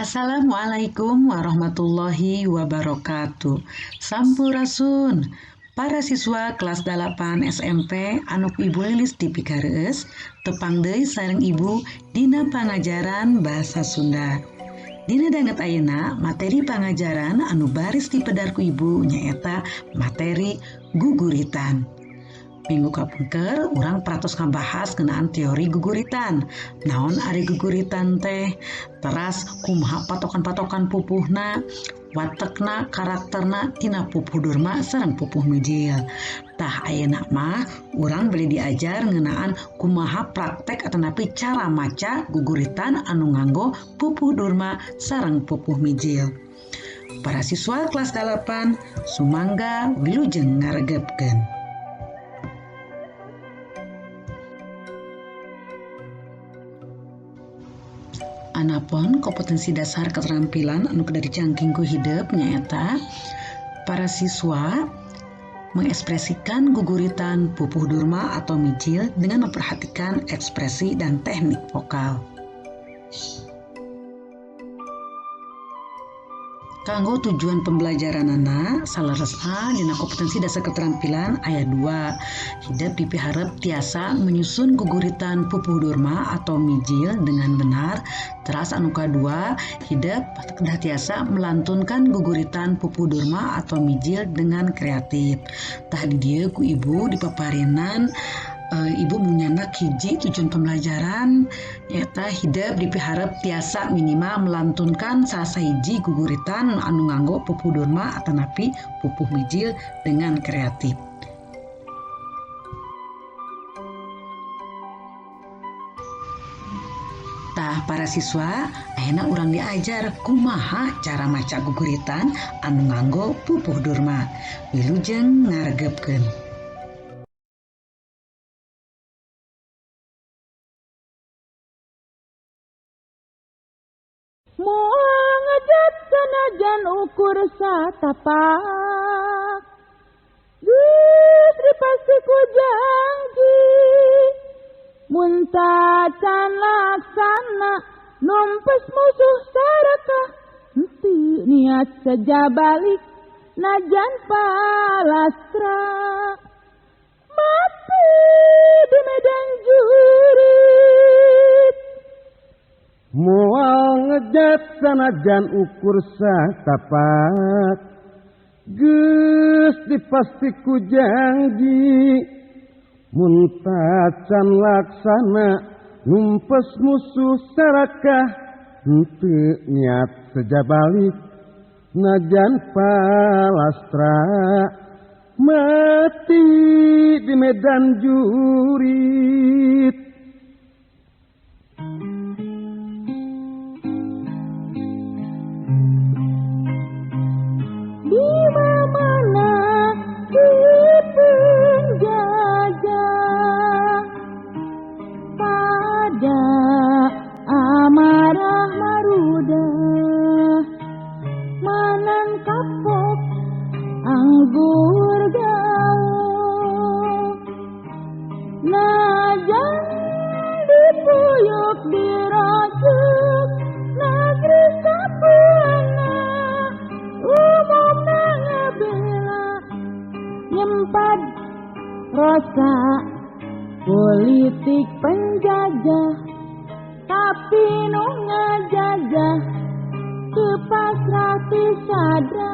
Assalamualaikum warahmatullahi wabarakatuh. Sampurasun. Para siswa kelas 8 SMP anu Ibu Lilis dipikareus tepang deui sareng Ibu dina pangajaran basa Sunda. Dina danget ayeuna materi pangajaran anu baris dipedarku Ibu nyaeta materi guguritan. Minggu kapungker urang peratos ngabahas ngeunaan teori guguritan. Naon ari guguritan teh? Teras kumaha patokan-patokan pupuhna, watekna, karakterna tina pupuh durma sareng pupuh mijil. Tah ayeuna mah urang beli diajar ngeunaan kumaha praktek atanapi cara maca guguritan anu nganggo pupuh durma sareng pupuh mijil. Para siswa kelas 8 sumangga wilujeng ngaregepkeun. Anapun kompetensi dasar keterampilan anu kudu dicangking ku hidup nyaeta para siswa mengekspresikan guguritan pupuh durma atau mijil dengan memperhatikan ekspresi dan teknik vokal. Kanggo tujuan pembelajaranana salaresna dina kompetensi dasar keterampilan aya 2. Hideuk dipiharep tiasa menyusun guguritan pupuh durma atau mijil dengan benar. Teras anu kadua, hideuk kedah tiasa melantunkan guguritan pupuh durma atau mijil dengan kreatif. Tah di dieu ku Ibu dipaparinan Ibu menyanak hiji tujuan pembelajaran nyata hideuk dipiharep tiasa minimal melantunkan salah sahiji guguritan anu nganggo pupuh durma atanapi pupuh mijil dengan kreatif. Tah para siswa, ayeuna urang diajar kumaha cara maca guguritan anu nganggo pupuh durma. Wilujeng ngaregepkeun. Moal ngejat sanajan ukur satapak, geus dipasti ku janji, mun tacan laksana numpes musuh sarakah, henteu niat sajabalik najan palastra, mati di medan jurit. Moal ngejat sanajan ukur satapak, geus dipasti ku janji, mun tacan laksana numpes musuh sarakah, henteu niat sajabalik najan palastra, mati di medan jurit. Di mana si penjajah pada amarah marudah manang kapok anggur gaul, najan dipuyuk dirojok negeri sapuana umumna ngabela nyempad rasa politik penjajah, tapi nu ngajajah kepasrah pisadra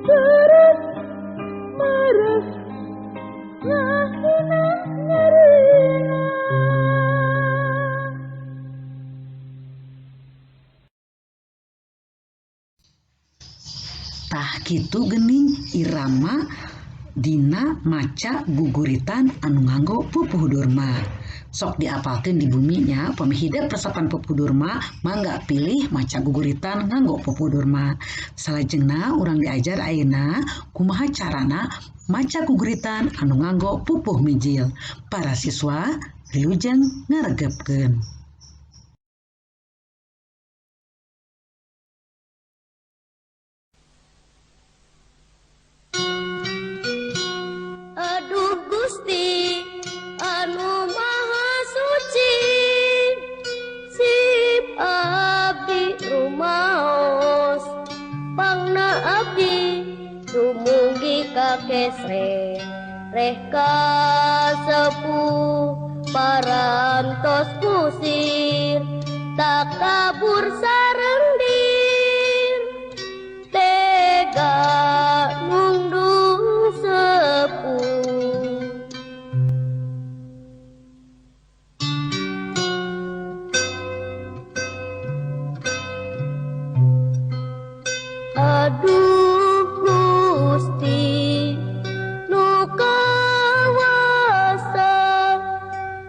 terus meres ngahina nyerina. Tah kitu geuning irama dina maca guguritan anu nganggo pupuh durma. Sok diapalkeun di buminya upami hidep resapan pupuh durma mangga pilih maca guguritan nganggo pupuh durma. Salajengna urang diajar ayeuna kumaha carana maca guguritan anu nganggo pupuh mijil. Para siswa wilujeng ngaregepkeun. Aduh Gusti anu maha suci, sip abdi rumaos, pangna abdi dumugi ka kesre, reh kasepuh parantos kusir, tak kabur sareng dir, tega nungdung sepuh. Aduh Gusti nu kawasa,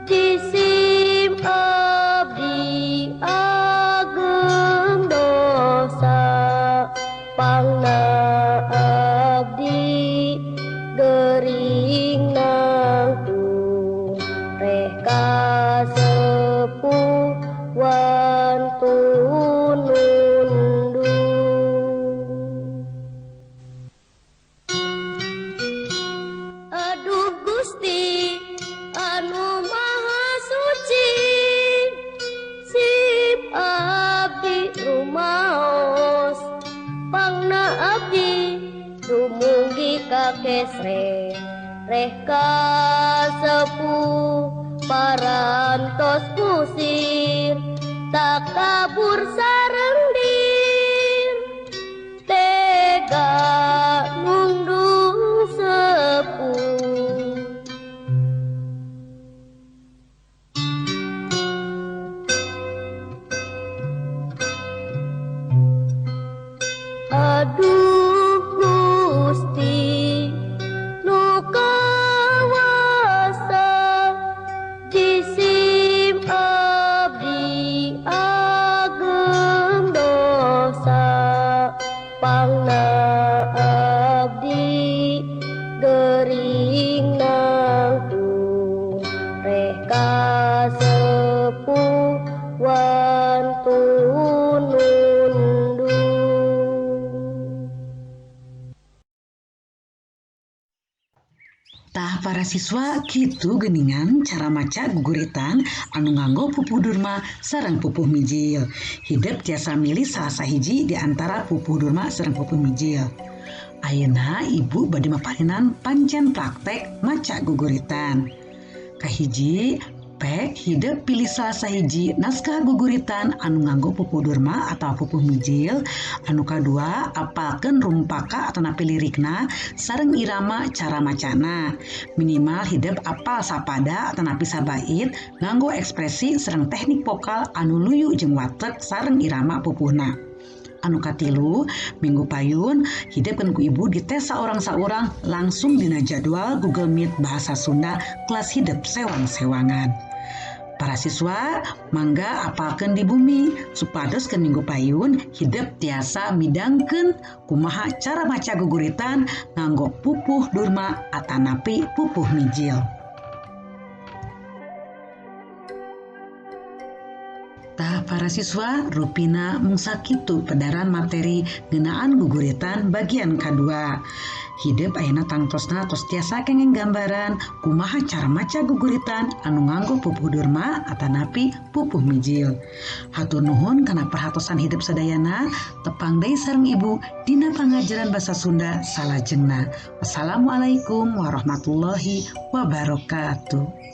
jisim abdi ageng dosa, pangna abdi gering nangtung, reh kasepuh wantun nundung. Aduh Gusti anu maha suci, sip abdi rumaos, pangna abdi dumugi ka kesre, reh kasepuh parantos kusir, tak kabur sareng dir, tega nundung sepuh. Aduh Gusti nu kawasa, jisim abdi ageng dosa, pangna abdi gering nangtung, reh kasepuh wantun nundung. Tah para siswa kitu geuningan cara maca guguritan anu nganggo pupuh durma sareng pupuh mijil. Hidep tiasa milih salah sahiji di antara pupuh durma sareng pupuh mijil. Ayeuna ibu bade maparenan pancen praktek maca guguritan. Kahiji, pek hidep pilih salah sahiji naskah guguritan anu nganggo pupuh durma atau pupuh mijil. Anu kadua, apalkeun rumpaka atau napi lirikna sareng irama cara macana. Minimal hidep apal sapada atau napi sabait nganggo ekspresi sareng teknik vokal anu luyu jeung watek sareng irama pupuhna. Anu katilu, minggu payun hidepkeun ku ibu dites saurang-saurang langsung dina jadwal Google Meet bahasa Sunda kelas hidep sewang-sewangan. Para siswa mangga apalkeun di bumi supados ke minggu payun hidep tiasa midangkeun kumaha cara maca guguritan nganggo pupuh durma atanapi pupuh mijil. Tah para siswa rupina mung sakitu pedaran materi ngeunaan guguritan bagian kadua. Hidep ayeuna tangtosna tos tiasa kenging gambaran kumaha cara maca guguritan anu nganggo pupuh durma atanapi pupuh mijil. Hatur nuhun kana perhatosan hidep sadayana, tepang deui sareng ibu dina pangajaran basa Sunda salajengna. Wassalamualaikum warahmatullahi wabarakatuh.